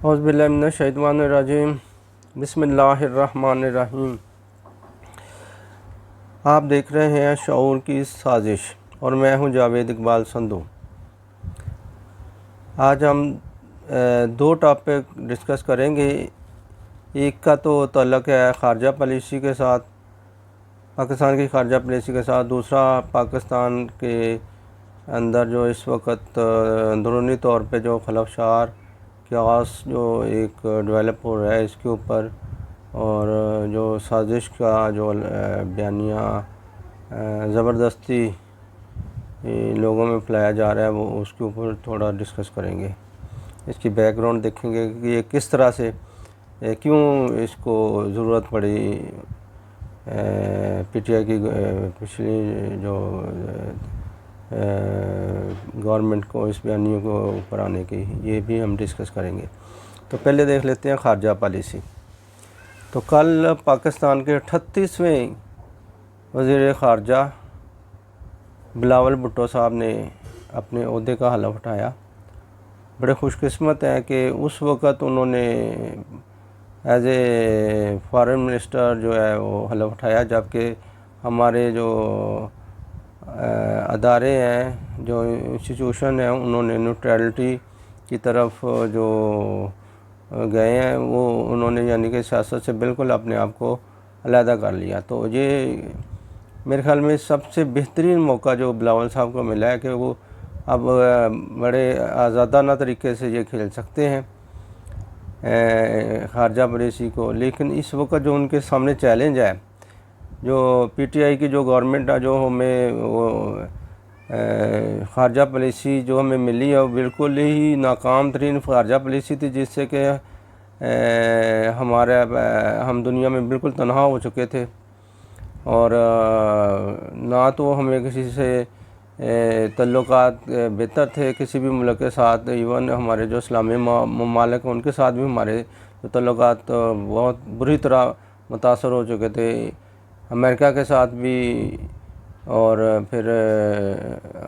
औज़ुबिल्लाहिमिनश्शैतानिर्रजीम बिस्मिल्लाहिर्रहमानिर्रहीम। आप देख रहे हैं शऊर की साजिश और मैं हूं जावेद इकबाल संधू। आज हम दो टॉपिक डिस्कस करेंगे। एक का तो ताल्लुक़ है ख़ारजा पॉलिसी के साथ, पाकिस्तान की ख़ारजा पॉलिसी के साथ। दूसरा पाकिस्तान के अंदर जो इस वक्त अंदरूनी तौर पे जो खलफशार क्यास जो एक डेवलप हो रहा है इसके ऊपर, और जो साजिश का जो बयानिया ज़बरदस्ती लोगों में फैलाया जा रहा है वो उसके ऊपर थोड़ा डिस्कस करेंगे। इसकी बैकग्राउंड देखेंगे कि ये किस तरह से क्यों इसको ज़रूरत पड़ी पीटीआई की पिछली जो गवर्नमेंट को इस बयानियों को ऊपर आने की, ये भी हम डिस्कस करेंगे। तो पहले देख लेते हैं ख़ारजा पॉलिसी। तो कल पाकिस्तान के 38वें वज़ीर ख़ारजा बिलावल भुट्टो साहब ने अपने ओहदे का हलफ उठाया। बड़े खुशकिस्मत हैं कि उस वक़्त उन्होंने एज ए फॉरेन मिनिस्टर जो है वो हलफ उठाया, जबकि हमारे जो अदारे हैं, जो इंस्टीट्यूशन हैं, उन्होंने न्यूट्रलिटी की तरफ जो गए हैं वो उन्होंने यानी कि सियासत से बिल्कुल अपने आप को अलहदा कर लिया। तो ये मेरे ख़्याल में सबसे बेहतरीन मौका जो बिलावल साहब को मिला है कि वो अब बड़े आज़ादाना तरीके से ये खेल सकते हैं ख़ारजा पॉलिसी को। लेकिन इस वक्त जो उनके सामने चैलेंज है, जो पीटीआई की जो गवर्नमेंट है, जो हमें वो ख़ारजा पॉलिसी जो हमें मिली है वो बिल्कुल ही नाकाम तरीन ख़ारजा पॉलिसी थी, जिससे कि हम दुनिया में बिल्कुल तनहा हो चुके थे और ना तो हमें किसी से तल्लुक़ात बेहतर थे किसी भी मुल्क के साथ। इवन हमारे जो इस्लामी ममालिक हैं उनके साथ भी हमारे जो तल्लुक़ात बहुत बुरी तरह मुतासर हो चुके थे, अमेरिका के साथ भी, और फिर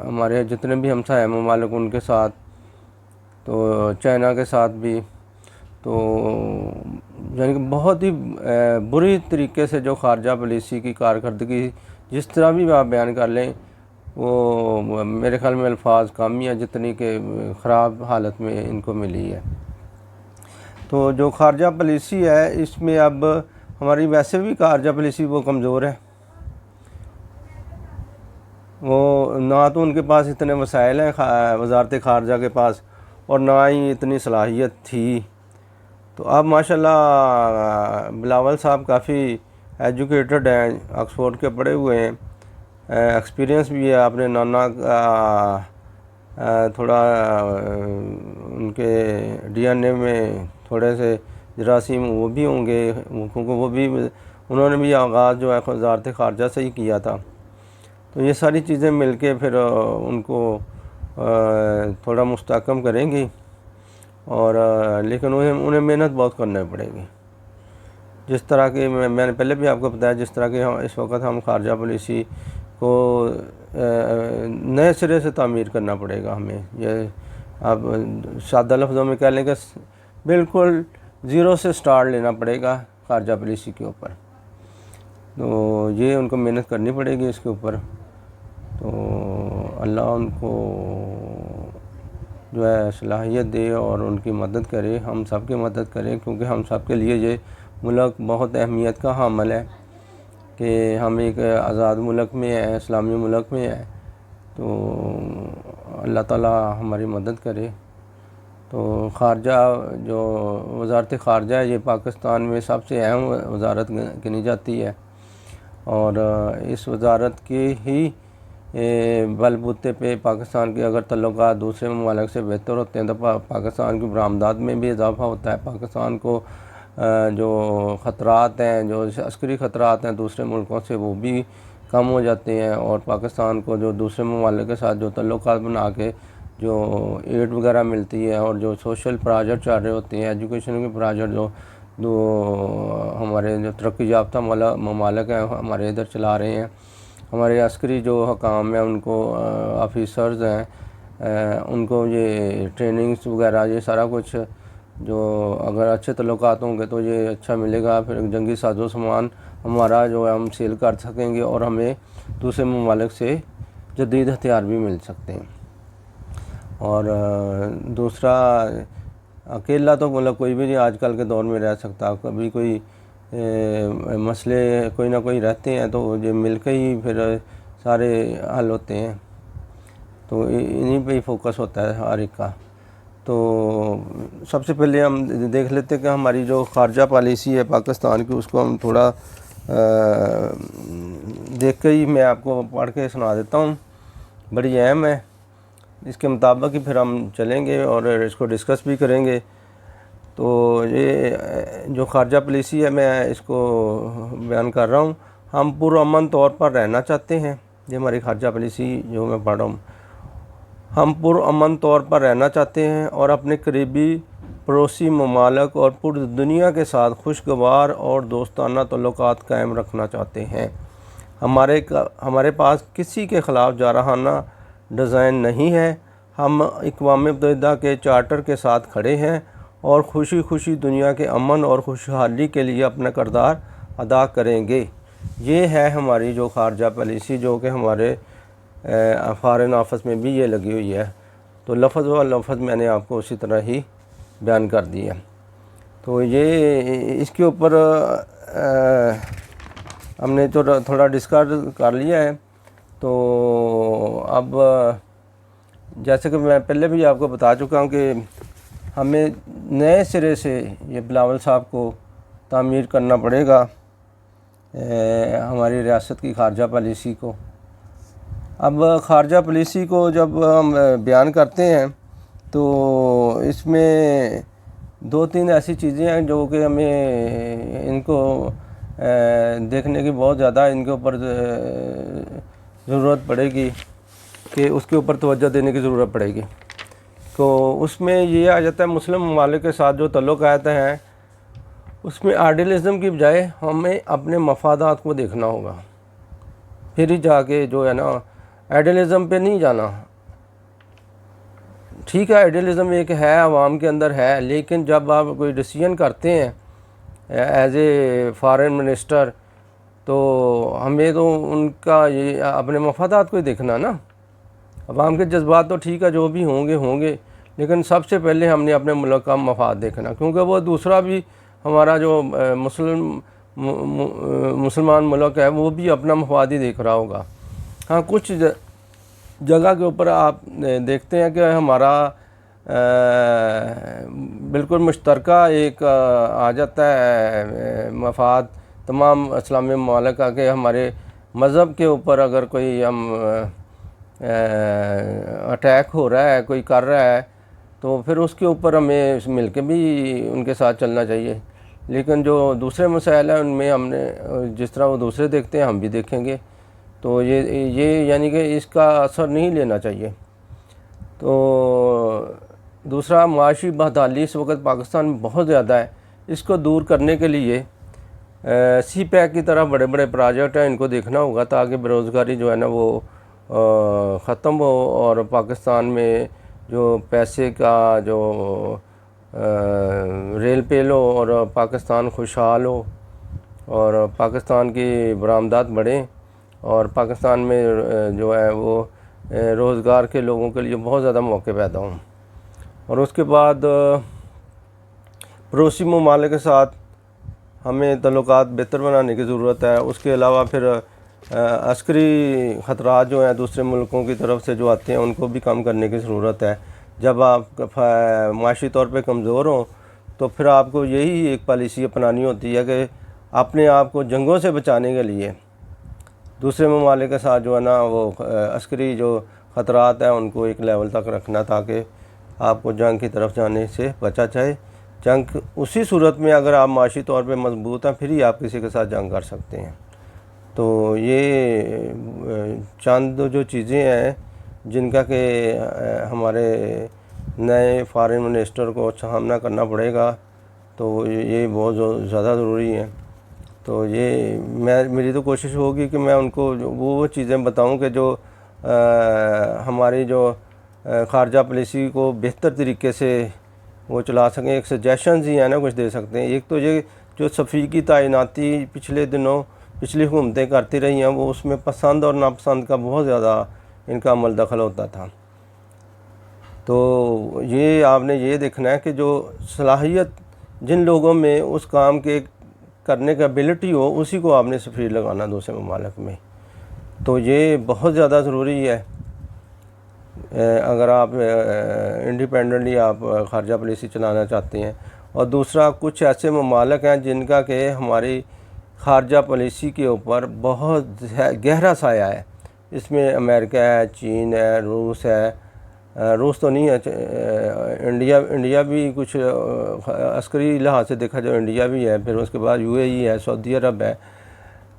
हमारे जितने भी हमसाया ममालिक उनके साथ, तो चाइना के साथ भी। तो यानी कि बहुत ही बुरी तरीके से जो ख़ारजा पॉलिसी की कारकर्दगी जिस तरह भी आप बयान कर लें वो मेरे ख़्याल में अल्फाज कम है जितनी के ख़राब हालत में इनको मिली है। तो जो ख़ारजा पॉलिसी है इसमें अब हमारी वैसे भी ख़ारजा पॉलिसी वो कमज़ोर है, वो ना तो उनके पास इतने वसाइल हैं वज़ारत ख़ारजा के पास, और ना ही इतनी सलाहियत थी। तो अब माशाल्लाह बिलावल साहब काफ़ी एजुकेटेड हैं, ऑक्सफोर्ड के पढ़े हुए हैं, एक्सपीरियंस भी है। अपने नाना का थोड़ा उनके डीएनए में थोड़े से जरासीम वो भी होंगे, क्योंकि वो भी उन्होंने भी आगाज़ जो है वज़ारत ख़ारजा से ही किया था। तो ये सारी चीज़ें मिलके फिर उनको थोड़ा मुस्तहकम करेंगी, और लेकिन उन्हें मेहनत बहुत करनी पड़ेगी। जिस तरह की मैंने पहले भी आपको बताया, जिस तरह की इस वक्त हम ख़ारजा पॉलिसी को नए सिरे से तामीर करना पड़ेगा हमें। ये आप सादा लफ्ज़ों में कह लें कि बिल्कुल ज़ीरो से स्टार्ट लेना पड़ेगा ख़ारजा पॉलिसी के ऊपर। तो ये उनको मेहनत करनी पड़ेगी इसके ऊपर। तो अल्लाह उनको जो है सलाहियत दे और उनकी मदद करे, हम सब की मदद करें, क्योंकि हम सब के लिए ये मुल्क बहुत अहमियत का हामिल है कि हम एक आज़ाद मुल्क में है, इस्लामी मुल्क में है। तो अल्लाह ताला हमारी मदद करे। तो ख़ारजा जो वज़ारत ख़ारजा है ये पाकिस्तान में सबसे अहम वज़ारत गिनी जाती है, और इस वज़ारत की ही बलबूते पे पाकिस्तान के अगर तल्लुक़ात दूसरे ममालिक से बेहतर होते हैं तो पाकिस्तान की बरामदात में भी इजाफ़ा होता है। पाकिस्तान को जो ख़तरात हैं, जो अस्करी ख़तरात हैं दूसरे मुल्कों से, वो भी कम हो जाते हैं, और पाकिस्तान को जो दूसरे ममालिक के साथ जो तल्लुक़ात बना के जो एड वगैरह मिलती है, और जो सोशल प्रोजेक्ट चल रहे होते हैं, एजुकेशन के प्रोजेक्ट जो हमारे जो तरक्की याफ्ता ममालिक हैं हमारे इधर चला रहे हैं, हमारे अस्करी जो हकाम हैं उनको ऑफिसर्स हैं उनको ये ट्रेनिंग्स वगैरह ये सारा कुछ जो अगर अच्छे तल्लुकात होंगे तो ये अच्छा मिलेगा। फिर जंगी साजो सामान हमारा जो है हम सेल कर सकेंगे और हमें दूसरे ममालिक से जदीद हथियार भी मिल सकते हैं। और दूसरा, अकेला तो मतलब कोई भी नहीं आजकल के दौर में रह सकता। कभी कोई मसले कोई ना कोई रहते हैं तो ये मिलकर ही फिर सारे हल होते हैं। तो इन्हीं पे ही फोकस होता है हर एक का। तो सबसे पहले हम देख लेते हैं कि हमारी जो ख़ारजा पॉलिसी है पाकिस्तान की, उसको हम थोड़ा देख के ही मैं आपको पढ़ के सुना देता हूँ। बड़ी अहम है, इसके मुताबिक ही फिर हम चलेंगे और इसको डिस्कस भी करेंगे। तो ये जो ख़ारजा पॉलिसी है मैं इसको बयान कर रहा हूँ। हम पुरअमन तौर पर रहना चाहते हैं, ये हमारी ख़ारजा पॉलिसी जो मैं पढ़ रहा हूँ। हम पुरअमन तौर पर रहना चाहते हैं और अपने करीबी पड़ोसी ममालिक और पूरी दुनिया के साथ खुशगवार और दोस्ताना तल्लुकात कायम रखना चाहते हैं। हमारे पास किसी के ख़िलाफ़ जारहाना डिज़ाइन नहीं है। हम अक़वाम मुत्तहिदा के चार्टर के साथ खड़े हैं और खुशी खुशी दुनिया के अमन और खुशहाली के लिए अपना किरदार अदा करेंगे। ये है हमारी जो ख़ारजा पॉलिसी, जो कि हमारे फ़ॉरेन ऑफिस में भी ये लगी हुई है। तो लफ्ज़ व लफ्ज़ मैंने आपको उसी तरह ही बयान कर दिया। तो ये इसके ऊपर हमने तो थोड़ा डिस्कस कर लिया है। तो अब जैसे कि मैं पहले भी आपको बता चुका हूँ कि हमें नए सिरे से ये बिलावल साहब को तामीर करना पड़ेगा, हमारी रियासत की ख़ारजा पॉलिसी को। अब ख़ारजा पॉलिसी को जब हम बयान करते हैं तो इसमें दो तीन ऐसी चीज़ें हैं जो कि हमें इनको देखने की बहुत ज़्यादा इनके ऊपर ज़रूरत पड़ेगी, कि उसके ऊपर तवज्जो देने की ज़रूरत पड़ेगी। तो उसमें ये आ जाता है मुस्लिम ममालिक के साथ जो तल्लुक़ात हैं उसमें आइडियलिज़म की बजाय हमें अपने मफादात को देखना होगा। फिर ही जाके जो है ना, आइडियलिज़म पे नहीं जाना। ठीक है, आइडियलिज़म एक है, आवाम के अंदर है, लेकिन जब आप कोई डिसीजन करते हैं एज ए फॉरेन मिनिस्टर, तो हमें तो उनका ये अपने मफादात को ही देखना ना। अवाम के जज्बात तो ठीक है जो भी होंगे, लेकिन सबसे पहले हमने अपने मुल्क का मफाद देखना, क्योंकि वो दूसरा भी हमारा जो मुसलमान मुल्क है वो भी अपना मफाद ही देख रहा होगा। हाँ, कुछ जगह के ऊपर आप देखते हैं कि हमारा बिल्कुल मुश्तरका एक आ जाता है मफाद तमाम इस्लामी ममालिक का, कि हमारे मज़हब के ऊपर अगर कोई हम अटैक हो रहा है, कोई कर रहा है, तो फिर उसके ऊपर हमें मिल के भी उनके साथ चलना चाहिए। लेकिन जो दूसरे मसाइल हैं उनमें हमने जिस तरह वो दूसरे देखते हैं हम भी देखेंगे। तो ये यानी कि इसका असर नहीं लेना चाहिए। तो दूसरा, माशी बहदाली इस वक्त पाकिस्तान में बहुत ज़्यादा है। इसको दूर करने के लिए सी पैक की तरह बड़े बड़े प्रोजेक्ट हैं, इनको देखना होगा ताकि बेरोज़गारी जो है ना वो ख़त्म हो और पाकिस्तान में जो पैसे का जो रेल पेल हो और पाकिस्तान खुशहाल हो और पाकिस्तान की बरामदात बढ़ें और पाकिस्तान में जो है वो रोज़गार के लोगों के लिए बहुत ज़्यादा मौके पैदा हों। और उसके बाद पड़ोसी ममालिक के साथ हमें तल्लुकात बेहतर बनाने की ज़रूरत है। उसके अलावा फिर अस्करी ख़तरात जो हैं दूसरे मुल्कों की तरफ से जो आते हैं उनको भी कम करने की ज़रूरत है। जब आप माशी तौर पे कमज़ोर हों तो फिर आपको यही एक पॉलिसी अपनानी होती है कि अपने आप को जंगों से बचाने के लिए दूसरे ममालिक के साथ जो है ना वो अस्करी जो ख़तरात हैं उनको एक लेवल तक रखना, ताकि आपको जंग की तरफ जाने से बचा जाए। जंग उसी सूरत में अगर आप माशी तौर पे मजबूत हैं फिर ही आप किसी के साथ जंग कर सकते हैं। तो ये चंद जो चीज़ें हैं जिनका कि हमारे नए फॉरेन मिनिस्टर को सामना करना पड़ेगा, तो ये बहुत ज़्यादा ज़रूरी है। तो ये मेरी तो कोशिश होगी कि मैं उनको वो चीज़ें बताऊं कि जो हमारी जो ख़ारजा पॉलिसी को बेहतर तरीके से वो चला सकें। एक सजेशंस ही है ना, कुछ दे सकते हैं। एक तो ये जो सफ़ी की तैनाती पिछले दिनों पिछली हुकूमतें करती रही हैं, वो उसमें पसंद और नापसंद का बहुत ज़्यादा इनका अमल दखल होता था। तो ये आपने ये देखना है कि जो सलाहियत जिन लोगों में उस काम के करने का एबिलिटी हो, उसी को आपने सफ़ीर लगाना दूसरे ममालिक में। तो ये बहुत ज़्यादा ज़रूरी है अगर आप इंडिपेंडेंटली आप ख़ारजा पॉलिसी चलाना चाहते हैं। और दूसरा, कुछ ऐसे ममालिक हैं जिनका कि हमारी ख़ारजा पॉलिसी के ऊपर बहुत गहरा साया है। इसमें अमेरिका है, चीन है, रूस है, रूस तो नहीं है, इंडिया भी कुछ अस्करी लिहाज से देखा जाए इंडिया भी है, फिर उसके बाद यूएई है, सऊदी अरब है,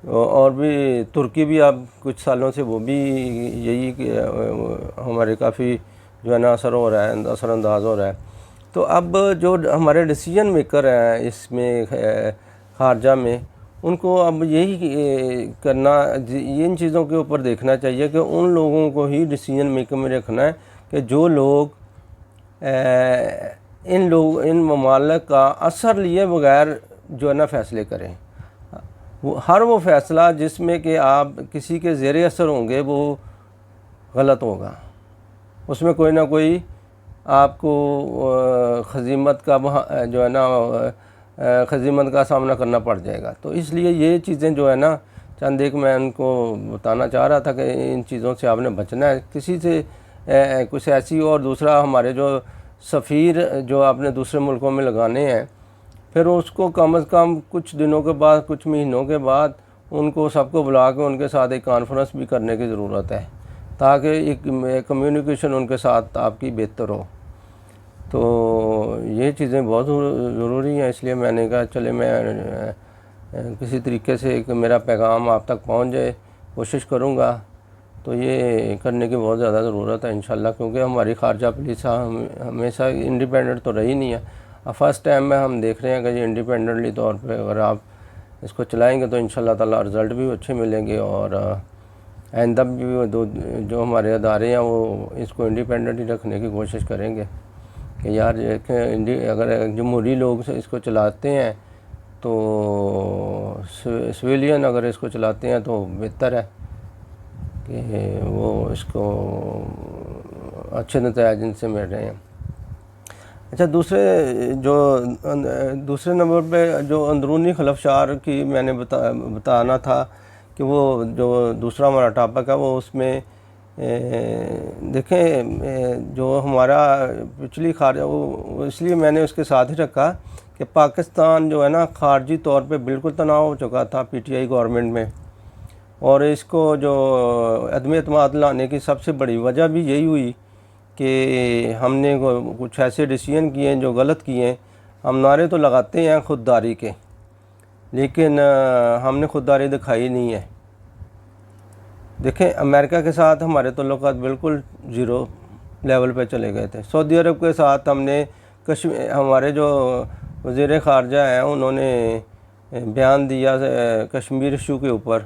और भी तुर्की भी अब कुछ सालों से वो भी यही हमारे काफ़ी जो है ना असरअंदाज हो रहा है। तो अब जो हमारे डिसीजन मेकर हैं इसमें ख़ारजा में, उनको अब यही करना, इन चीज़ों के ऊपर देखना चाहिए कि उन लोगों को ही डिसीजन मेकर में रखना है कि जो लोग इन ममालिक का असर लिए बगैर जो है ना फ़ैसले करें। हर वो फ़ैसला जिसमें कि आप किसी के ज़ेरे असर होंगे वो गलत होगा, उसमें कोई ना कोई आपको खजीमत का जो है ना खजीमत का सामना करना पड़ जाएगा। तो इसलिए ये चीज़ें जो है ना, चंद एक मैं उनको बताना चाह रहा था कि इन चीज़ों से आपने बचना है, किसी से कुछ ऐसी। और दूसरा, हमारे जो सफ़ीर जो आपने दूसरे मुल्कों में लगाने हैं, फिर उसको कम से कम कुछ दिनों के बाद, कुछ महीनों के बाद उनको सबको बुला के उनके साथ एक कॉन्फ्रेंस भी करने की ज़रूरत है, ताकि एक कम्युनिकेशन उनके साथ आपकी बेहतर हो। तो ये चीज़ें बहुत ज़रूरी हैं। इसलिए मैंने कहा चले मैं किसी तरीके से एक मेरा पैगाम आप तक पहुंच जाए, कोशिश करूंगा। तो ये करने की बहुत ज़्यादा ज़रूरत है इंशाल्लाह, क्योंकि हमारी ख़ारजा पुलिस हमेशा इंडिपेंडेंट तो रही नहीं है। अब फर्स्ट टाइम में हम देख रहे हैं कि ये इंडिपेंडेंटली तौर पे अगर आप इसको चलाएंगे तो इंशाल्लाह ताला रिज़ल्ट भी अच्छे मिलेंगे। और आइंदा भी जो हमारे अदारे हैं वो इसको इंडिपेंडेंट ही रखने की कोशिश करेंगे कि यार अगर जमहूरी लोग इसको चलाते हैं तो सिविलियन अगर इसको चलाते हैं तो बेहतर है कि वो इसको अच्छे नतीजे इनसे मिल रहे हैं। अच्छा, दूसरे नंबर पे जो अंदरूनी खलफशार की मैंने बताना था कि वो जो दूसरा हमारा टॉपिक है, वो उसमें देखें जो हमारा पिछली ख़ारजा, वो इसलिए मैंने उसके साथ ही रखा कि पाकिस्तान जो है ना ख़ारजी तौर पे बिल्कुल तनाव हो चुका था पीटीआई गवर्नमेंट में। और इसको जो अदम एतमाद लाने की सबसे बड़ी वजह भी यही हुई कि हमने कुछ ऐसे डिसीजन किए हैं जो गलत किए हैं। हम नारे तो लगाते हैं खुददारी के, लेकिन हमने खुददारी दिखाई नहीं है। देखें, अमेरिका के साथ हमारे ताल्लुकात बिल्कुल ज़ीरो लेवल पे चले गए थे। सऊदी अरब के साथ हमने हमारे जो वज़ीर ख़ारजा हैं उन्होंने बयान दिया कश्मीर इशू के ऊपर,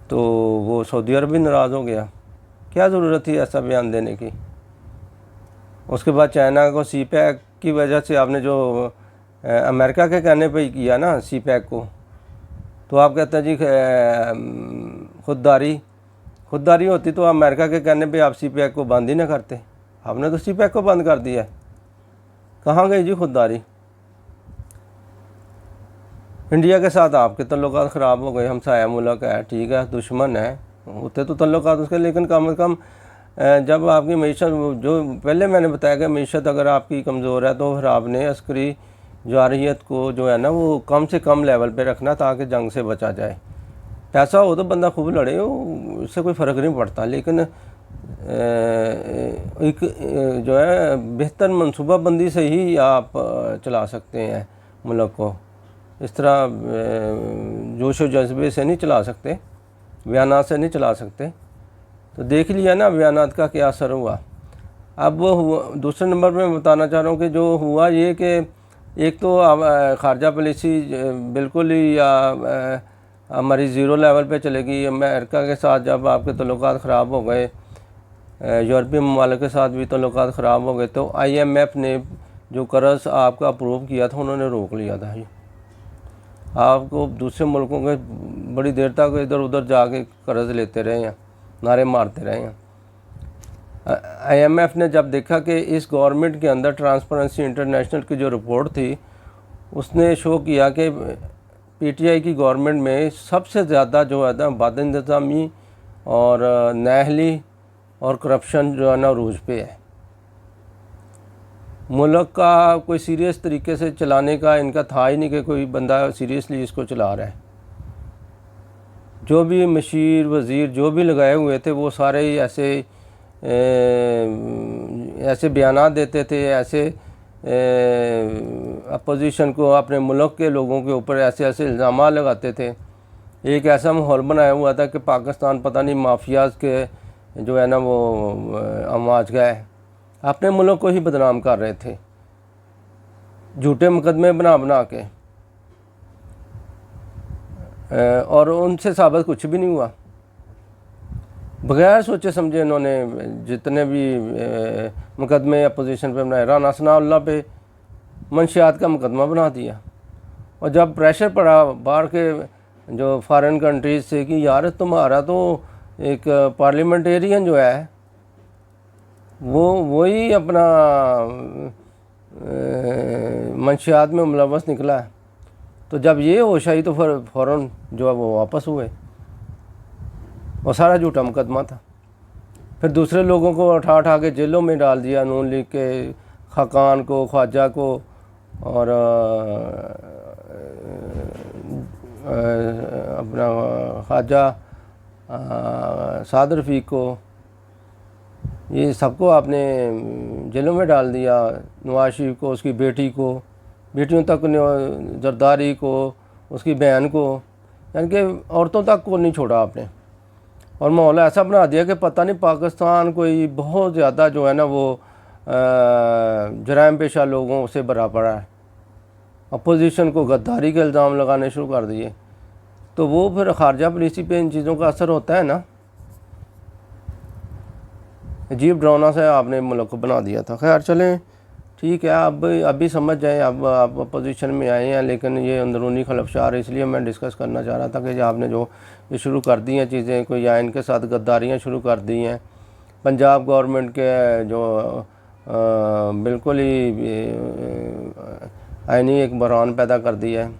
तो वो सऊदी अरब भी नाराज़ हो गया। क्या ज़रूरत थी ऐसा बयान देने की? उसके बाद चाइना को सी पैक की वजह से आपने जो अमेरिका के कहने पे ही किया ना सी पैक को, तो आप कहते हैं जी खुददारी होती तो अमेरिका के कहने पे आप सी पैक को बंद ही ना करते। आपने तो सी पैक को बंद कर दिया। कहाँ गई जी खुददारी? इंडिया के साथ आपके तल्लुकात ख़राब हो गए, हमसाया मुल्क है, ठीक है, दुश्मन है, होते तो तल्लुकात उसके, लेकिन कम से कम जब आपकी मीशत, जो पहले मैंने बताया कि मीशत अगर आपकी कमज़ोर है तो फिर आपने अस्करी जारहियत को जो है ना वो कम से कम लेवल पे रखना ताकि जंग से बचा जाए। पैसा हो तो बंदा खूब लड़े, उससे कोई फ़र्क नहीं पड़ता, लेकिन एक जो है बेहतर मनसूबाबंदी से ही आप चला सकते हैं मुल्क को। इस तरह जोश व जज्बे से नहीं चला सकते, बयानात से नहीं चला सकते। तो देख लिया ना बयानात का क्या असर हुआ। अब वो हुआ, दूसरे नंबर पे मैं बताना चाह रहा हूँ कि जो हुआ ये कि एक तो ख़ारजा पॉलिसी बिल्कुल ही हमारी ज़ीरो लेवल पे चलेगी। अमेरिका के साथ जब आपके तल्लुकात ख़राब हो गए, यूरोपीय ममालिक के साथ भी तल्लुकात ख़राब हो गए, तो IMF ने जो कर्ज आपका अप्रूव किया था उन्होंने रोक लिया था जी। आपको दूसरे मुल्कों के बड़ी देर तक इधर उधर जाके कर्ज लेते रहे हैं, नारे मारते रहे हैं। IMF ने जब देखा कि इस गवर्नमेंट के अंदर ट्रांसपेरेंसी इंटरनेशनल की जो रिपोर्ट थी उसने शो किया कि PTI की गवर्नमेंट में सबसे ज़्यादा जो है ना बदइंतज़ामी और नाअहली और करप्शन जो है ना रूज पे है। मुल्क का कोई सीरियस तरीके से चलाने का इनका था ही नहीं कि कोई बंदा सीरियसली इसको चला रहा है। जो भी मशीर वज़ीर जो भी लगाए हुए थे वो सारे ही ऐसे बयानात देते थे, ऐसे अपोजिशन को अपने मुल्क के लोगों के ऊपर ऐसे ऐसे इल्ज़ाम लगाते थे। एक ऐसा माहौल बनाया हुआ था कि पाकिस्तान पता नहीं माफियाज़ के जो है ना वो अमवाज गए, अपने मुल्क को ही बदनाम कर रहे थे, झूठे मुकदमे बना बना के, और उनसे साबित कुछ भी नहीं हुआ। बगैर सोचे समझे इन्होंने जितने भी मुकदमे अपोजिशन पे बनाए, राना सनाउल्लाह पे मंशियात का मुकदमा बना दिया। और जब प्रेशर पड़ा बाहर के जो फॉरेन कंट्रीज से कि यार तुम्हारा तो एक पार्लियामेंटेरियन जो है वो वही अपना मंशियात में मुलव्वस निकला है, तो जब ये होश आई तो फिर फ़ौरन जो है वो वापस हुए और सारा झूठा मुकदमा था। फिर दूसरे लोगों को उठा उठा के जेलों में डाल दिया, नून लीग के खाकान को, ख्वाजा को और अपना ख्वाजा साद रफ़ीक को, ये सबको आपने जेलों में डाल दिया। नवाज शरीफ को, उसकी बेटी को, बेटियों तक जरदारी को, उसकी बहन को, यानी कि औरतों तक को नहीं छोड़ा आपने। और माहौल ऐसा बना दिया कि पता नहीं पाकिस्तान कोई बहुत ज़्यादा जो है ना वो जराइम पेशा लोगों से भरा पड़ा है। अपोजिशन को गद्दारी के इल्ज़ाम लगाने शुरू कर दिए, तो वो फिर खारजा पॉलिसी पे इन चीज़ों का असर होता है ना। अजीब ड्रामा से आपने मुल्क को बना दिया था। खैर चलें ठीक है, अब अभी समझ जाएँ, अब आप अपोजिशन में आए हैं, लेकिन ये अंदरूनी खलफशार, इसलिए मैं डिस्कस करना चाह रहा था कि आपने जो ये शुरू कर दी हैं चीज़ें, कोई या इनके साथ गद्दारियाँ शुरू कर दी हैं। पंजाब गवर्नमेंट के जो बिल्कुल ही आईनी एक बहरान पैदा कर दिया है,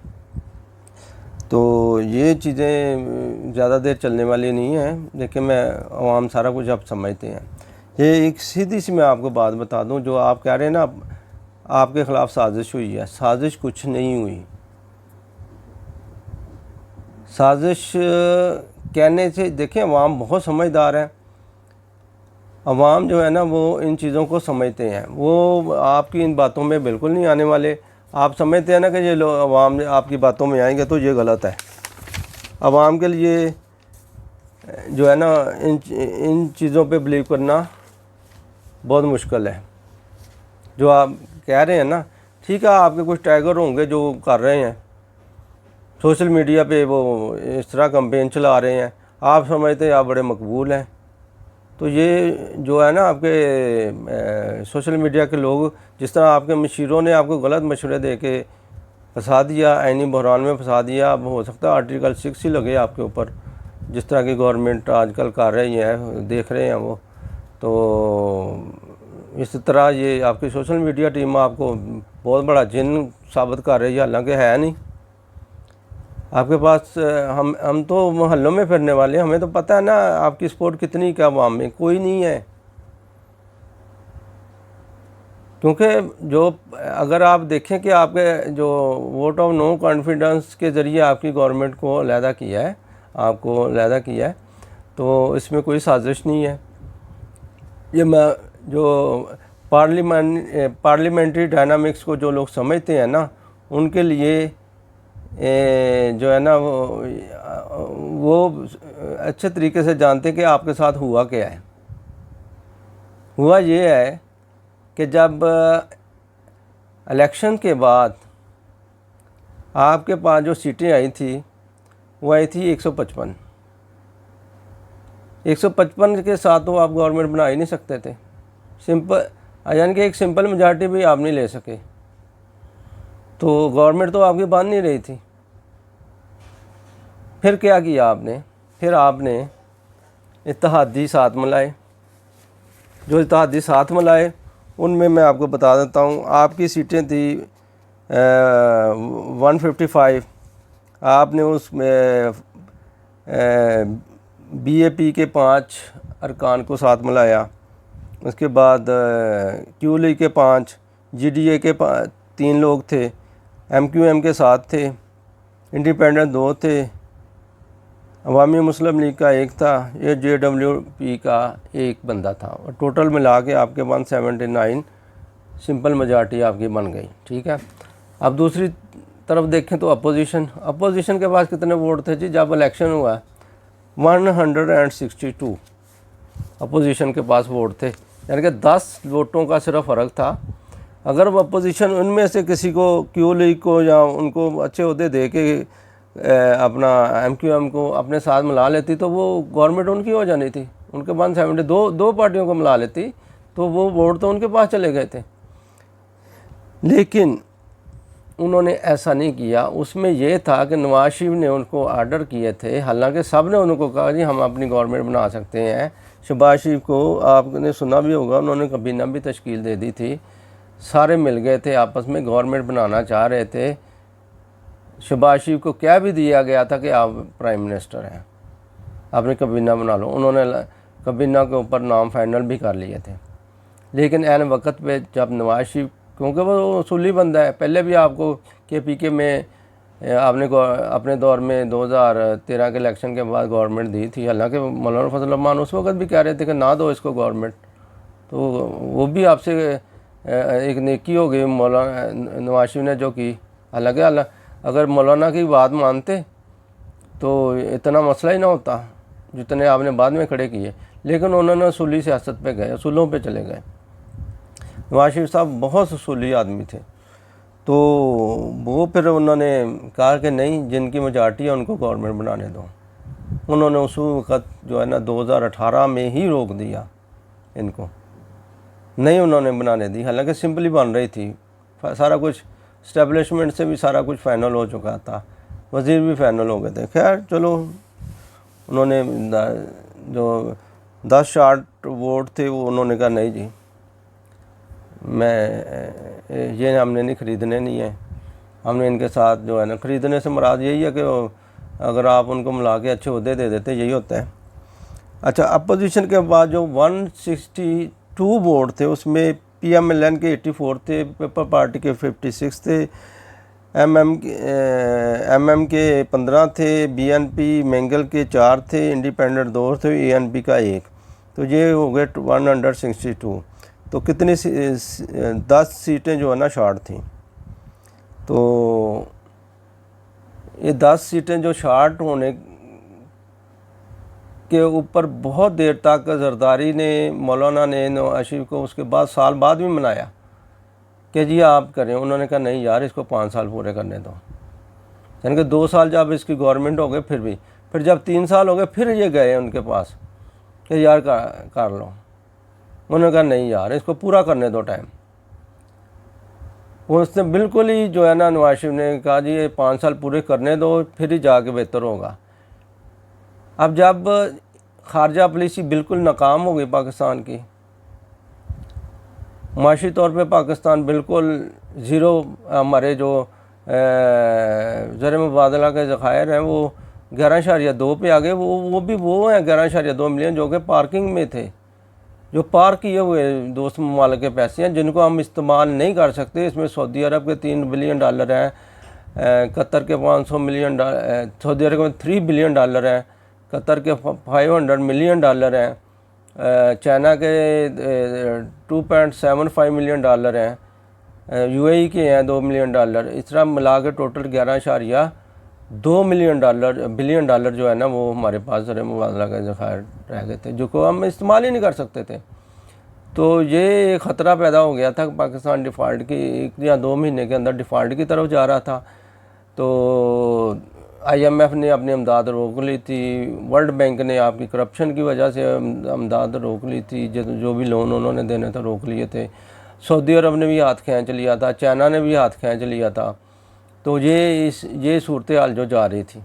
तो ये चीज़ें ज़्यादा देर चलने वाली नहीं हैं। लेकिन मैं आवाम सारा कुछ अब समझते हैं। ये एक सीधी सी मैं आपको बात बता दूं, जो आप कह रहे हैं ना आपके ख़िलाफ़ साजिश हुई है, साजिश कुछ नहीं हुई। साजिश कहने से देखें, अवाम बहुत समझदार है। अवाम जो है ना वो इन चीज़ों को समझते हैं, वो आपकी इन बातों में बिल्कुल नहीं आने वाले। आप समझते हैं ना कि ये लोग अवाम आपकी बातों में आएंगे, तो ये गलत है। अवाम के लिए जो है ना इन चीज़ों पे बिलीव करना बहुत मुश्किल है। जो आप कह रहे हैं ना, ठीक है, आपके कुछ टाइगर होंगे जो कर रहे हैं सोशल मीडिया पे, वो इस तरह कैंपेन चला रहे हैं, आप समझते हैं आप बड़े मकबूल हैं। तो ये जो है ना आपके सोशल मीडिया के लोग, जिस तरह आपके मशीरों ने आपको गलत मशवरे दे के फंसा दिया, आईनी बहरान में फंसा दिया, अब हो सकता है आर्टिकल 6 ही लगे आपके ऊपर, जिस तरह की गवर्नमेंट आजकल कर रही है, देख रहे हैं वो। तो इस तरह ये आपकी सोशल मीडिया टीम आपको बहुत बड़ा जिन साबित कर रही है, हालांकि है नहीं आपके पास। हम तो मोहल्लों में फिरने वाले हैं, हमें तो पता है ना आपकी सपोर्ट कितनी क्या अवाम में, कोई नहीं है। क्योंकि जो अगर आप देखें कि आपके जो वोट ऑफ नो कॉन्फिडेंस के ज़रिए आपकी गवर्नमेंट को अलहदा किया है, आपको अलहदा किया है, तो इसमें कोई साजिश नहीं है। ये मैं जो पार्लियामेंट्री डायनामिक्स को जो लोग समझते हैं ना, उनके लिए जो है ना वो अच्छे तरीके से जानते हैं कि आपके साथ हुआ क्या है। हुआ ये है कि जब इलेक्शन के बाद आपके पास जो सीटें आई थी वो आई थी 155। 155 के साथ तो आप गवर्नमेंट बना ही नहीं सकते थे। सिंपल, यानी कि एक सिंपल मेजॉरिटी भी आप नहीं ले सके। तो गवर्नमेंट तो आपकी बांध नहीं रही थी। फिर क्या किया आपने, फिर आपने इत्तेहादी साथ मिलाए। जो इत्तेहादी साथ मिलाए उनमें मैं आपको बता देता हूँ, आपकी सीटें थी 155। आपने उसमें BAP के 5 अरकान को साथ मिलाया। उसके बाद QLE के 5, GDA के 3 लोग थे, MQM के 7 थे, इंडिपेंडेंट 2 थे, अवामी मुस्लिम लीग का 1 था, ये JWP का 1 बंदा था, और टोटल मिला के आपके 179 सिंपल मेजॉरिटी आपकी बन गई। ठीक है। अब दूसरी तरफ देखें तो अपोजिशन के पास कितने वोट थे जी जब इलेक्शन हुआ? 162 अपोजिशन के पास वोट थे, यानी कि 10 वोटों का सिर्फ फ़र्क था। अगर वो अपोजिशन उनमें से किसी को QLE को या उनको अच्छे ओहदे दे के अपना MQM को अपने साथ मिला लेती तो वो गवर्नमेंट उनकी हो जानी थी। उनके 172 दो पार्टियों को मिला लेती तो वो वोट तो उनके पास चले गए थे, लेकिन उन्होंने ऐसा नहीं किया। उसमें यह था कि नवाज शरीफ ने उनको आर्डर किए थे, हालांकि सब ने उनको कहा जी हम अपनी गवर्नमेंट बना सकते हैं। शहबाज शरीफ को आपने सुना भी होगा, उन्होंने काबीना भी तश्कील दे दी थी, सारे मिल गए थे आपस में, गवर्नमेंट बनाना चाह रहे थे। शहबाज शरीफ को क्या भी दिया गया था कि आप प्राइम मिनिस्टर हैं, आपने काबीना बना लो। उन्होंने काबीना के ऊपर नाम फाइनल भी कर लिए थे, लेकिन ऐन वक्त पे जब नवाज शरीफ, क्योंकि वो उसूली बंदा है, पहले भी आपको KPK में आपने अपने दौर में 2013 के इलेक्शन के बाद गवर्नमेंट दी थी। हालांकि मौलाना फजल रहमान उस वक्त भी कह रहे थे कि ना दो इसको गवर्नमेंट, तो वो भी आपसे एक नेकी हो गई मौलाना नवाज शरीफ ने जो की। हालांकि अगर मौलाना की बात मानते तो इतना मसला ही ना होता जितने आपने बाद में खड़े किए, लेकिन उन्होंने उसूली सियासत पे गए, उसूलों पे चले गए। नवाज शरीफ साहब बहुत उसूली आदमी थे, तो वो फिर उन्होंने कहा कि नहीं, जिनकी मेजॉरिटी है उनको गवर्नमेंट बनाने दो। उन्होंने उस वक्त जो है ना 2018 में ही रोक दिया, इनको नहीं उन्होंने बनाने दी। हालांकि सिंपली बन रही थी, सारा कुछ इस्टेब्लिशमेंट से भी सारा कुछ फ़ाइनल हो चुका था, वज़ीर भी फ़ाइनल हो गए थे। खैर चलो, उन्होंने जो 10 शार्ट वोट थे वो उन्होंने कहा नहीं जी, मैं ये हमने नहीं ख़रीदने नहीं है, हमने इनके साथ जो है ना, ख़रीदने से मुराद यही है कि अगर आप उनको मिला के अच्छे ओहदे दे देते, यही होता है। अच्छा, अपोजिशन के बाद जो 162 वोट थे उसमें PMLN के 84 थे, पीपल पार्टी के 56 थे, MM के 15 थे, BNP मैंगल के 4 थे, इंडिपेंडेंट 2 थे, ANP का 1, तो ये हो गए 162। तो कितनी 10 सीटें जो है ना शॉर्ट थी। तो ये 10 सीटें जो शॉर्ट होने के ऊपर बहुत देर तक जरदारी ने, मौलाना ने नवाज शरीफ को उसके बाद साल बाद भी मनाया कि जी आप करें। उन्होंने कहा नहीं यार, इसको 5 साल पूरे करने दो। यानी कि 2 साल जब इसकी गवर्नमेंट हो गए, फिर जब 3 साल हो गए, फिर ये गए उनके पास कि यार कर लो। उन्होंने कहा नहीं यार, इसको पूरा करने दो टाइम। उसने बिल्कुल ही जो है ना, नवाज शरीफ ने कहा जी ये 5 साल पूरे करने दो, फिर ही जाके बेहतर होगा। अब जब खारजा पॉलिसी बिल्कुल नाकाम हो गई पाकिस्तान की, माशी तौर पे पाकिस्तान बिल्कुल ज़ीरो, हमारे जो ज़र मुबादला के ज़खायर हैं वो 11.2 पे आ गए। वो भी वो हैं 11.2 मिलियन जो कि पार्किंग में थे, जो पार्क किए हुए दोस्त ममालिक के पैसे हैं जिनको हम इस्तेमाल नहीं कर सकते। इसमें सऊदी अरब के $3 बिलियन हैं, कतर के 500 मिलियन, सऊदी अरब में $3 बिलियन हैं, कतर के $500 मिलियन हैं, चाइना के 2.75 मिलियन हैं, UAE के हैं $2 मिलियन। इस तरह मिला के टोटल 11.2 बिलियन डॉलर जो है ना, वो हमारे पास ज़र मुबादला के ज़खायर रह गए थे, जो को हम इस्तेमाल ही नहीं कर सकते थे। तो ये ख़तरा पैदा हो गया था कि पाकिस्तान डिफ़ॉल्ट की 1 या 2 महीने के अंदर डिफ़ॉल्ट की तरफ जा रहा था। तो IMF ने अपनी इमदाद रोक ली थी, वर्ल्ड बैंक ने आपकी करप्शन की वजह से इमदाद रोक ली थी, जो भी लोन उन्होंने देने थे रोक लिए थे, सऊदी अरब ने भी हाथ खींच लिया था, चाइना ने भी हाथ खींच लिया था। तो ये सूरत हाल जो जा रही थी,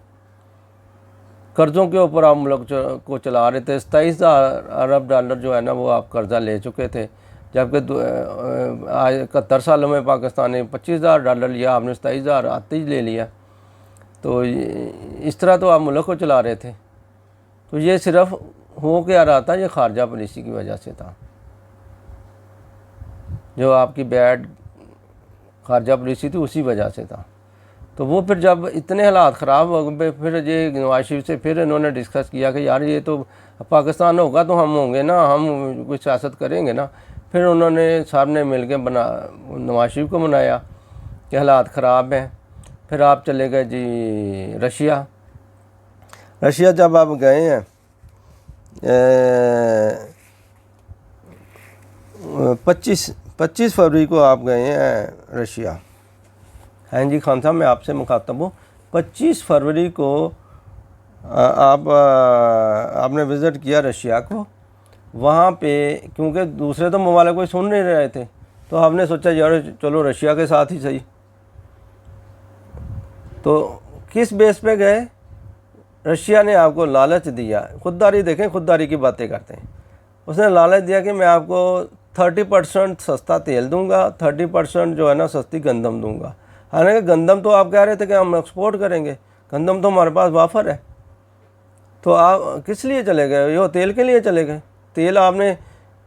कर्ज़ों के ऊपर आप मुल्क को चला रहे थे। 27,000 अरब डॉलर जो है ना वो आप कर्ज़ा ले चुके थे, जबकि आज 71 सालों में पाकिस्तान ने 25,000 डॉलर लिया, आपने 27,000 आते ही ले लिया। तो इस तरह तो आप मुल्क को चला रहे थे। तो ये सिर्फ हो क्या रहा था, ये खारजा पॉलिसी की वजह से था, जो आपकी बैड खारजा पॉलिसी थी उसी वजह से था। तो वो फिर जब इतने हालात ख़राब हो गए, फिर ये नवाज शरीफ से फिर इन्होंने डिस्कस किया कि यार ये तो पाकिस्तान होगा तो हम होंगे ना, हम कुछ सियासत करेंगे ना। फिर उन्होंने साहब ने मिल के नवाज शरीफ को मनाया कि हालात ख़राब हैं। फिर आप चले गए जी रशिया। जब आप गए हैं 25 फरवरी को आप गए हैं रशिया। हाँ जी खान साहब, मैं आपसे मुखातब हूँ। 25 फरवरी को आपने विज़िट किया रशिया को। वहाँ पे क्योंकि दूसरे तो ममालिक कोई सुन नहीं रहे थे, तो आपने सोचा यार चलो रशिया के साथ ही सही। तो किस बेस पे गए? रशिया ने आपको लालच दिया। खुददारी देखें, खुददारी की बातें करते हैं। उसने लालच दिया कि मैं आपको 30% सस्ता तेल दूंगा, 30% जो है ना सस्ती गंदम दूंगा। हालांकि गंदम तो आप कह रहे थे कि हम एक्सपोर्ट करेंगे, गंदम तो हमारे पास वाफर है। तो आप किस लिए चले गए? यो तेल के लिए चले गए। तेल आपने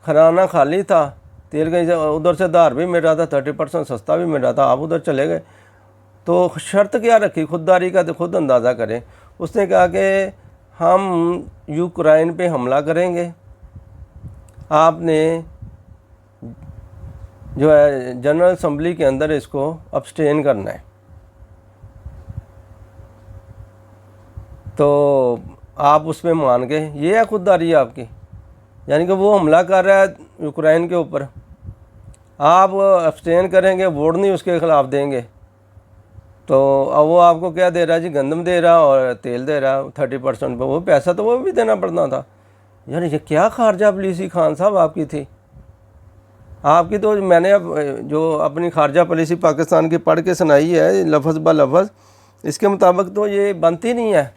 खराना खाली था, तेल कहीं से उधर से धार भी मिल रहा था, 30% सस्ता भी मिल रहा था, आप उधर चले गए। तो शर्त क्या रखी खुददारी का, तो खुद अंदाज़ा करें। उसने कहा कि हम यूक्रेन पे हमला करेंगे, आपने जो है जनरल असम्बली के अंदर इसको अब्सटेन करना है। तो आप उसमें मान गए। ये है खुददारी आपकी, यानी कि वो हमला कर रहा है यूक्रेन के ऊपर, आप अब्सटेन करेंगे, वोट नहीं उसके ख़िलाफ़ देंगे। तो अब वो आपको क्या दे रहा है जी? गंदम दे रहा और तेल दे रहा 30% पर। वो पैसा तो वो भी देना पड़ता था। यार ये क्या खारजा पॉलिसी खान साहब आपकी थी? आपकी तो मैंने अब जो अपनी खारजा पॉलिसी पाकिस्तान की पढ़ के सुनाई है लफ्ज़ ब लफ्ज़, इसके मुताबिक तो ये बनती नहीं है।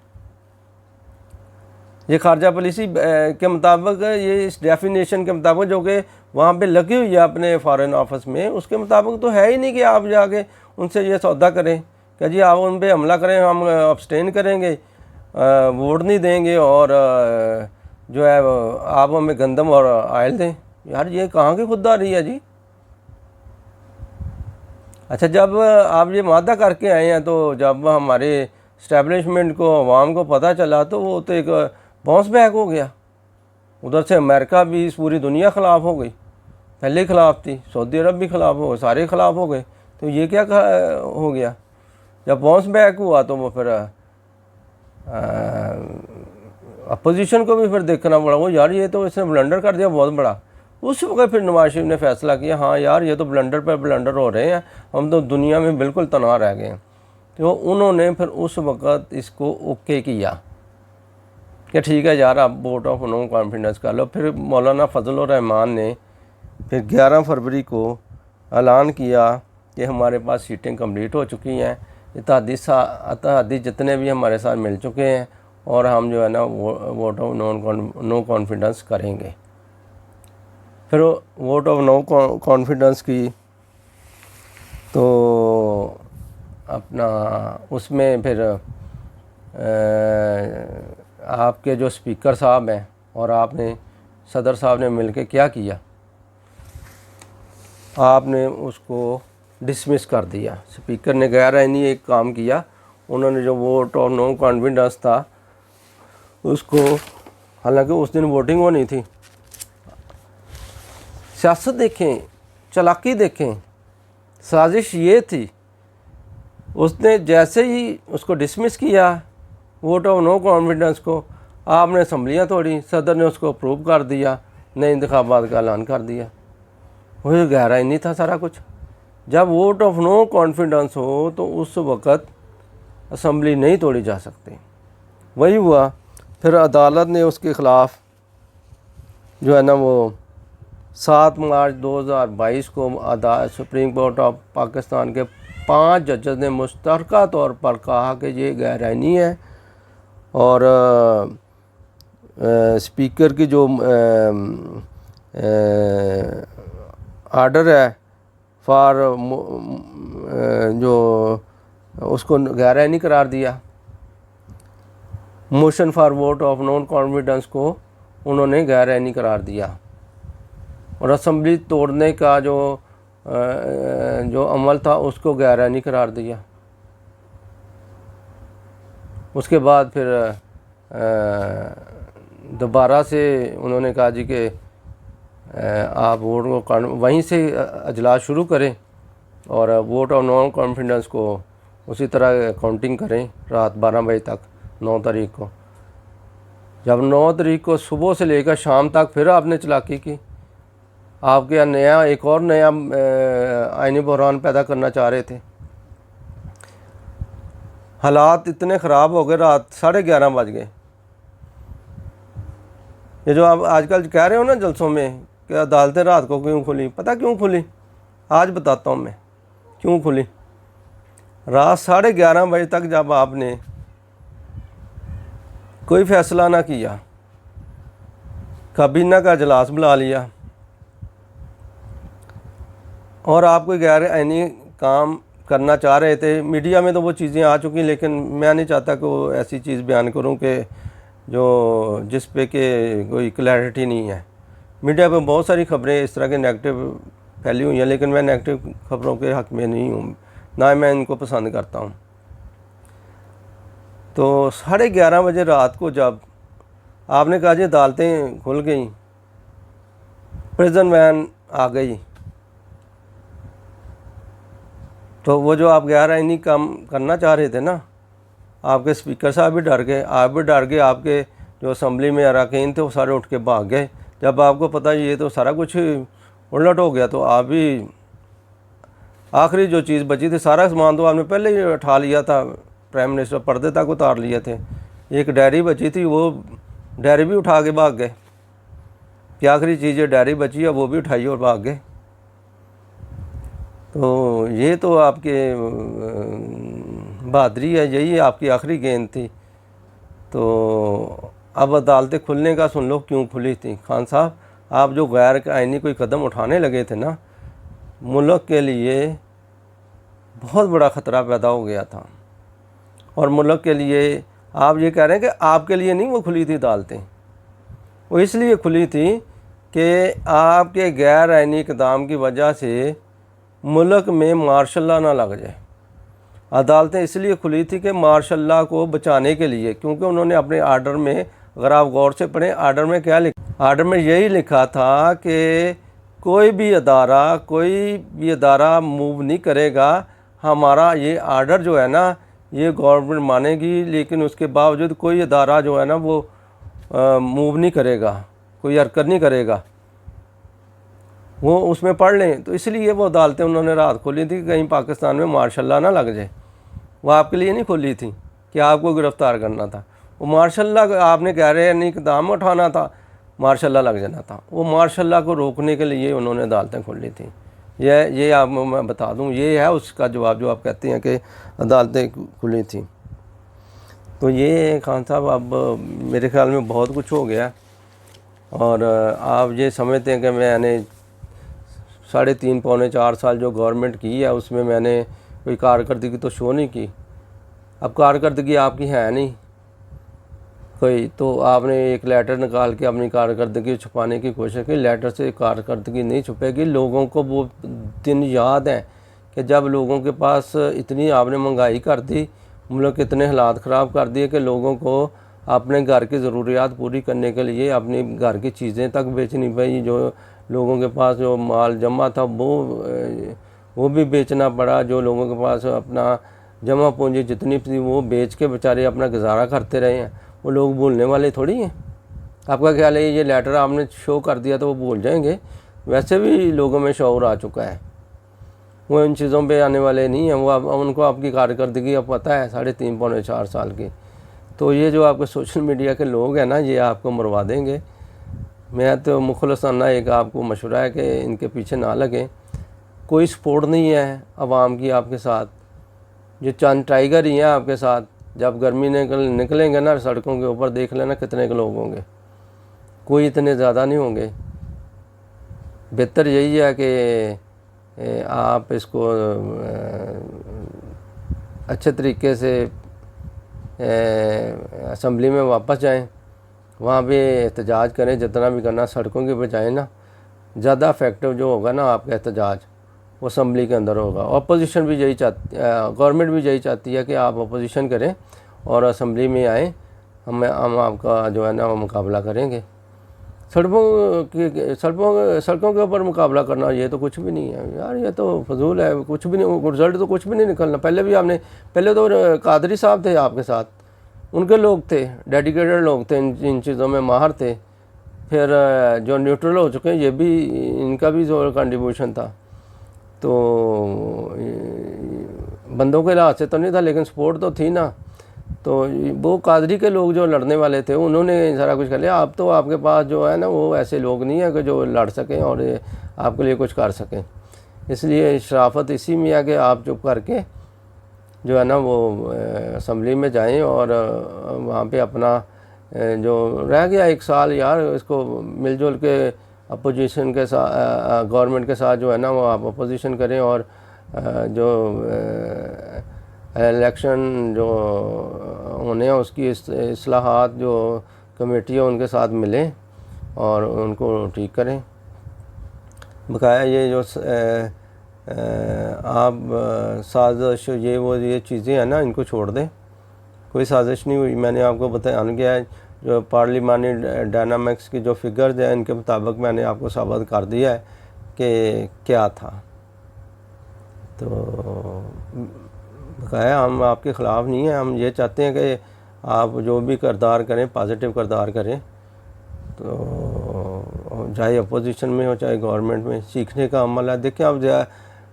ये खारजा पॉलिसी के मुताबिक, ये इस डेफिनेशन के मुताबिक जो कि वहाँ पे लगी हुई है अपने फॉरेन ऑफिस में, उसके मुताबिक तो है ही नहीं कि आप जाके उनसे ये सौदा करें कि जी आप उन पर हमला करें, हम अब्सटेन करेंगे, वोट नहीं देंगे और जो है आप हमें गंदम और आयल दें। यार ये कहाँ की खुददारी है जी? अच्छा, जब आप ये वादा करके आए हैं, तो जब हमारे इस्टेब्लिशमेंट को, अवाम को पता चला, तो वो तो एक बाउंस बैक हो गया। उधर से अमेरिका भी, इस पूरी दुनिया ख़िलाफ़ हो गई। पहले ख़िलाफ़ थी, सऊदी अरब भी ख़िलाफ़ हो गए, सारे ख़िलाफ़ हो गए। तो ये क्या हो गया? जब बाउंस बैक हुआ तो वो फिर अपोजिशन को भी फिर देखना पड़ा। वो यार ये तो इसने ब्लंडर कर दिया बहुत बड़ा। उस वक्त फिर नवाज शरीफ ने फैसला किया, हाँ यार ये तो ब्लंडर पर ब्लंडर हो रहे हैं, हम तो दुनिया में बिल्कुल तनाव रह गए हैं। तो उन्होंने फिर उस वक़्त इसको ओके किया कि ठीक है यार आप वोट ऑफ नो कॉन्फिडेंस कर लो। फिर मौलाना फजल रहमान ने फिर 11 फरवरी को ऐलान किया कि हमारे पास सीटें कंप्लीट हो चुकी हैं, इत्तेहादी जितने भी हमारे साथ मिल चुके हैं, और हम जो है ना वोट ऑफ नो कॉन्फिडेंस करेंगे। फिर वोट ऑफ नो कॉन्फिडेंस की, तो अपना उसमें फिर आपके जो स्पीकर साहब हैं और आपने सदर साहब ने मिलके क्या किया? आपने उसको डिसमिस कर दिया। स्पीकर ने गैर आईनी एक काम किया, उन्होंने जो वोट ऑफ नो कॉन्फिडेंस था उसको, हालांकि उस दिन वोटिंग होनी थी। सियासत देखें, चालाकी देखें, साजिश ये थी, उसने जैसे ही उसको डिसमिस किया वोट ऑफ नो कॉन्फिडेंस को, आपने असम्बलियाँ तोड़ी, सदर ने उसको अप्रूव कर दिया, नए इंतखाबात का ऐलान कर दिया। वो गहराई नहीं था सारा कुछ। जब वोट ऑफ नो कॉन्फिडेंस हो तो उस वक़्त असम्बली नहीं तोड़ी जा सकती। वही हुआ। फिर अदालत ने उसके ख़िलाफ़ जो है ना वो 7 मार्च 2022 को सुप्रीम कोर्ट ऑफ पाकिस्तान के 5 जजेस ने मुश्तरका तौर पर कहा कि ये गैर आइनी है और स्पीकर की जो आर्डर है फॉर जो उसको गैर आइनी करार दिया। Motion for vote of non confidence को उन्होंने गैर आइनी करार दिया और असम्बली तोड़ने का जो अमल था उसको गैर आइनी करार दिया। उसके बाद फिर दोबारा से उन्होंने कहा जी कि आप वोट को वहीं से अजलास शुरू करें और वोट ऑफ नॉन कॉन्फिडेंस को उसी तरह काउंटिंग करें रात 12 बजे तक 9 तारीख को। जब 9 तारीख को सुबह से लेकर शाम तक फिर आपने चालाकी की, आपके यहाँ नया एक और नया आईनी बहरान पैदा करना चाह रहे थे। हालात इतने ख़राब हो गए, रात 11:30 बज गए। ये जो आप आजकल कह रहे हो ना जलसों में कि अदालतें रात को क्यों खुली, पता क्यों खुली? आज बताता हूँ मैं क्यों खुली। रात 11:30 बजे तक जब आपने कोई फ़ैसला ना किया, काबीना का इजलास बुला लिया और आप कोई गैर आइनी काम करना चाह रहे थे। मीडिया में तो वो चीज़ें आ चुकी, लेकिन मैं नहीं चाहता कि वो ऐसी चीज़ बयान करूं कि जो जिस पे कि कोई क्लैरिटी नहीं है। मीडिया पे बहुत सारी खबरें इस तरह के नेगेटिव फैली हुई हैं, लेकिन मैं नेगेटिव खबरों के हक़ में नहीं हूँ, ना मैं इनको पसंद करता हूँ। तो 11:30 बजे रात को जब आपने कहा जी अदालतें खुल गई, प्रिजन वैन आ गई, तो वो जो आप गैर आइनी काम करना चाह रहे थे ना, आपके स्पीकर साहब भी डर गए, आप भी डर गए, आपके जो असम्बली में अरकान थे वो सारे उठ के भाग गए। जब आपको पता ये तो सारा कुछ उलट हो गया, तो आप भी आखिरी जो चीज़ बची थी, सारा सामान तो आपने पहले ही उठा लिया था, प्राइम मिनिस्टर पर्दे तक उतार लिए थे। एक डायरी बची थी, वो डायरी भी उठा के भाग गए कि आखिरी चीज़ ये डायरी बची है, वो भी उठाई और भाग गए। तो ये तो आपके बहादुरी है, यही आपकी आखिरी गेंद थी। तो अब अदालतें खुलने का सुन लो क्यों खुली थी। खान साहब, आप जो गैर आइनी कोई कदम उठाने लगे थे ना, मुल्क के लिए बहुत बड़ा ख़तरा पैदा हो गया था। और मुल्क के लिए आप ये कह रहे हैं कि आपके लिए नहीं वो खुली थी अदालतें, वो इसलिए खुली थी कि आपके गैर आइनी इक़दाम की वजह से मुल्क में मार्शल लॉ ना लग जाए। अदालतें इसलिए खुली थी कि मार्शल लॉ को बचाने के लिए, क्योंकि उन्होंने अपने आर्डर में, अगर आप गौर से पढ़ें, आर्डर में क्या लिखा, आर्डर में यही लिखा था कि कोई भी अदारा मूव नहीं करेगा। हमारा ये आर्डर जो है ना, ये गवर्नमेंट मानेगी, लेकिन उसके बावजूद कोई अदारा जो है ना वो मूव नहीं करेगा, कोई हरकत नहीं करेगा, वो उसमें पढ़ लें। तो इसलिए वो अदालतें उन्होंने रात खोली थी कि कहीं पाकिस्तान में मार्शल लॉ ना लग जाए। वो आपके लिए नहीं खोली थी कि आपको गिरफ़्तार करना था, वो मार्शल लॉ आपने कह रहे हैं नहीं इक़दाम उठाना था, मार्शल लॉ लग जाना था। वो मार्शल लॉ को रोकने के लिए उन्होंने अदालतें खोली थी। ये आप मैं बता दूं, ये है उसका जवाब जो आप कहते हैं कि अदालतें खुली थी। तो ये खान साहब, अब मेरे ख़्याल में बहुत कुछ हो गया और आप ये समझते हैं कि मैंने 3.5 पौने 4 साल जो गवर्नमेंट की है उसमें मैंने कोई कारकर्दगी तो शो नहीं की। अब कारकर्दगी आपकी है नहीं कोई, तो आपने एक लेटर निकाल के अपनी कारकर्दगी छुपाने की कोशिश की। लेटर से कारकर्दगी नहीं छुपेगी। लोगों को वो दिन याद है कि जब लोगों के पास इतनी आपने महंगाई कर दी, मुल्क इतने हालात ख़राब कर दिए कि लोगों को अपने घर की ज़रूरियात पूरी करने के लिए अपनी घर की चीज़ें तक बेचनी पड़ी। जो लोगों के पास जो माल जमा था वो भी बेचना पड़ा। जो लोगों के पास अपना जमा पूंजी जितनी थी वो बेच के बेचारे अपना गुजारा करते रहे हैं। वो लोग भूलने वाले थोड़ी हैं। आपका ख्याल है ये लेटर आपने शो कर दिया तो वो भूल जाएंगे? वैसे भी लोगों में शऊर आ चुका है, वो इन चीज़ों पे आने वाले नहीं हैं। वो उनको आपकी कारकर्दगी अब पता है 3.5 पौने 4 साल की। तो ये जो आपके सोशल मीडिया के लोग हैं ना, ये आपको मरवा देंगे। मैं तो मुखलसाना एक आपको मशवरा है कि इनके पीछे ना लगें। कोई सपोर्ट नहीं है आवाम की आपके साथ। जो चंद टाइगर ही हैं आपके साथ। जब गर्मी निकलेंगे ना सड़कों के ऊपर, देख लेना कितने के लोग होंगे, कोई इतने ज़्यादा नहीं होंगे। बेहतर यही है कि आप इसको अच्छे तरीके से असम्बली में वापस जाएं, वहाँ पे एहतजाज करें, जितना भी करना सड़कों के बजाय ना। ज़्यादा इफेक्टिव जो होगा ना आपका एहतजाज, वो असम्बली के अंदर होगा। अपोजिशन भी यही चाहती, गवर्नमेंट भी यही चाहती है कि आप अपोजिशन करें और असम्बली में आएँ, हम आपका जो है ना वो मुकाबला करेंगे। सड़कों के ऊपर मुकाबला करना ये तो कुछ भी नहीं है यार, ये तो फजूल है, कुछ भी नहीं, रिजल्ट तो कुछ भी नहीं निकलना। पहले तो कादरी साहब थे आपके साथ, उनके लोग थे, डेडिकेटेड लोग थे, इन चीज़ों में माहिर थे। फिर जो न्यूट्रल हो चुके हैं, ये भी इनका भी जो कंट्रीब्यूशन था। तो बंदों के लिहाज से तो नहीं था, लेकिन सपोर्ट तो थी ना। तो वो कादरी के लोग जो लड़ने वाले थे, उन्होंने सारा कुछ कर लिया। अब तो आपके पास जो है ना वो ऐसे लोग नहीं है कि जो लड़ सकें और आपके लिए कुछ कर सकें। इसलिए शराफत इसी में है कि आप चुप करके जो है ना वो असम्बली में जाएं और वहाँ पे अपना जो रह गया 1 साल यार, इसको मिलजुल के अपोजिशन के साथ, गवर्नमेंट के साथ जो है ना वो आप अपोजिशन करें और जो इलेक्शन जो होने हैं उसकी इस्लाहात जो कमेटी है उनके साथ मिलें और उनको ठीक करें। बकाया ये जो आप साजिश ये चीज़ें हैं ना, इनको छोड़ दें। कोई साजिश नहीं हुई, मैंने आपको बताया गया है। जो पार्लिमानी डायनामिक्स की जो फिगर्स हैं, इनके मुताबिक मैंने आपको साबित कर दिया है कि क्या था। तो बकाया हम आपके ख़िलाफ़ नहीं हैं, हम ये चाहते हैं कि आप जो भी किरदार करें पॉजिटिव किरदार करें। तो चाहे अपोजिशन में हो चाहे गवर्नमेंट में, सीखने का अमल है। देखिए आप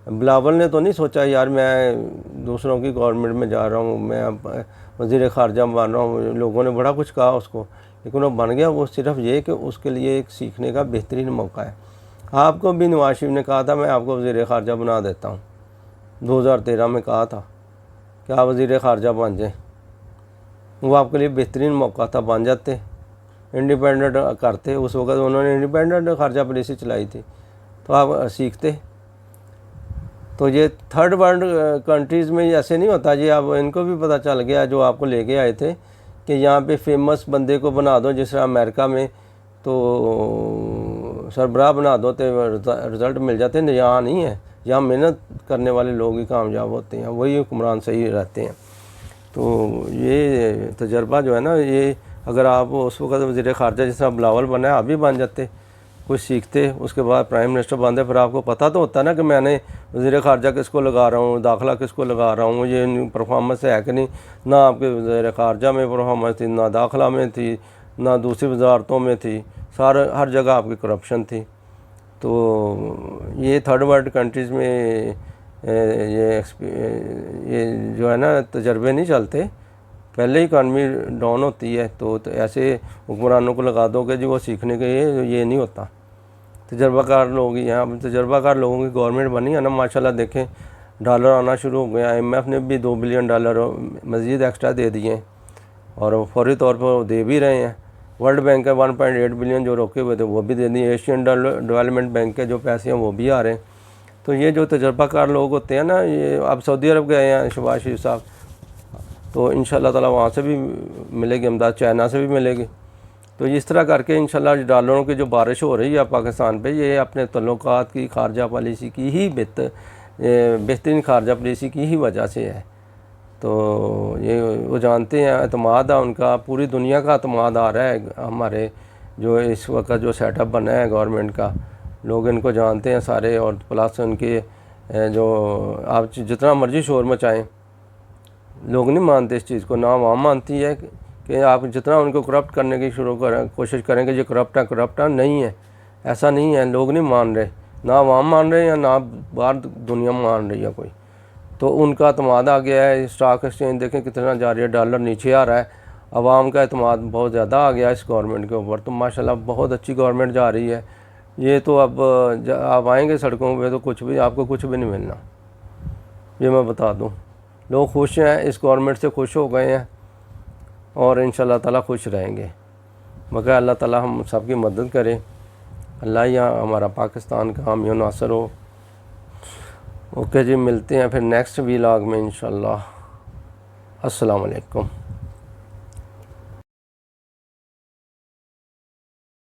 बिलावल ने तो नहीं सोचा यार मैं दूसरों की गवर्नमेंट में जा रहा हूँ, मैं अब वज़ीर ख़ारजा बन रहा हूँ। लोगों ने बड़ा कुछ कहा उसको, लेकिन वो बन गया। वो सिर्फ ये कि उसके लिए एक सीखने का बेहतरीन मौका है। आपको भी नवाज शरीफ ने कहा था मैं आपको वज़ीर ख़ारजा बना देता हूँ, 2013 में कहा था कि आप वज़ीर ख़ारजा बन जाएँ। वो आपके लिए बेहतरीन मौका था, बन जाते, इंडिपेंडेंट करते। उस वक्त उन्होंने इंडिपेंडेंट ख़ारजा पॉलिसी चलाई थी, तो आप सीखते। तो ये थर्ड वर्ल्ड कंट्रीज़ में ऐसे नहीं होता जी। अब इनको भी पता चल गया जो आपको लेके आए थे कि यहाँ पे फेमस बंदे को बना दो, जिस तरह अमेरिका में तो सरबराह बना दो तो रिज़ल्ट मिल जाते हैं। यहाँ नहीं है, यहाँ मेहनत करने वाले लोग ही कामयाब होते हैं, वही हुक्मरान सही रहते हैं। तो ये तजर्बा जो है ना, ये अगर आप उस वक्त वज़ीर ख़ारजा जिस तरह बिलावल बना है, आप भी बन जाते, कुछ सीखते, उसके बाद प्राइम मिनिस्टर बनते। फिर आपको पता तो होता ना कि मैंने वज़ीर ख़ारजा किसको लगा रहा हूँ, दाखिला किसको लगा रहा हूँ, ये परफॉर्मेंस है कि नहीं। ना आपके वज़ीर ख़ारजा में परफॉर्मेंस थी, ना दाखिला में थी, ना दूसरी वजारतों में थी, हर जगह आपकी करप्शन थी। तो ये थर्ड वर्ल्ड कंट्रीज़ में ये जो है ना तजर्बे नहीं चलते, पहले ही इकानमी डाउन होती है। तो ऐसे हुक्मरानों को लगा दो कि जी वो सीखने के ये नहीं होता। तजर्बाकार लोग ही हैं। अब तजर्बाकार लोगों की गवर्नमेंट बनी है ना, माशाल्लाह देखें डॉलर आना शुरू हो गया। IMF ने भी $2 बिलियन मज़ीद एक्स्ट्रा दे दिए और फौरी तौर पर दे भी रहे हैं। वर्ल्ड बैंक का 1.8 बिलियन जो रोके हुए थे वो भी दे दिए। एशियन डेवलपमेंट बैंक के जो पैसे हैं वो भी आ रहे हैं। तो ये जो तजर्बाकार लोग होते हैं ना, ये अब सऊदी अरब गए हैं शहबाज शरीफ साहब, तो इंशाल्लाह ताला वहाँ से भी मिलेगी इमदाद, चाइना से भी मिलेगी। तो इस तरह करके इंशाल्लाह डॉलरों की जो बारिश हो रही है पाकिस्तान पे, ये अपने तल्लुकात की खारजा पॉलिसी की ही बेहतरीन खारजा पॉलिसी की ही वजह से है। तो ये वो जानते हैं, एतमाद है उनका, पूरी दुनिया का एतमाद आ रहा है हमारे जो इस वक्त जो सेटअप बना है गवर्नमेंट का। लोग इनको जानते हैं सारे, और प्लस उनके जो आप जितना मर्ज़ी शोर मचाएँ, लोग नहीं मानते इस चीज़ को। ना आवाम मानती है कि आप जितना उनको करप्ट करने की कोशिश करेंगे, जो करप्ट नहीं है, ऐसा नहीं है। लोग नहीं मान रहे, ना आवाम मान रहे हैं ना बाहर दुनिया मान रही है कोई। तो उनका अतमाद आ गया है। स्टॉक एक्सचेंज देखें कितना जा रही है, डॉलर नीचे आ रहा है। आवाम का अतमाद बहुत ज़्यादा आ गया है इस गवर्नमेंट के ऊपर। तो माशाल्लाह बहुत अच्छी गवर्नमेंट जा रही है, ये तो अब आप आएंगे सड़कों पे तो कुछ भी आपको कुछ भी नहीं मिलना, ये मैं बता दूं। लोग खुश हैं, इस गवर्नमेंट से खुश हो गए हैं और इंशाल्लाह ताला खुश रहेंगे। मगर अल्लाह ताला हम सब की मदद करे, अल्लाह यहाँ हमारा पाकिस्तान का हामी नासर हो। ओके जी, मिलते हैं फिर नेक्स्ट व्लॉग में इंशाल्लाह। अस्सलाम वालेकुम।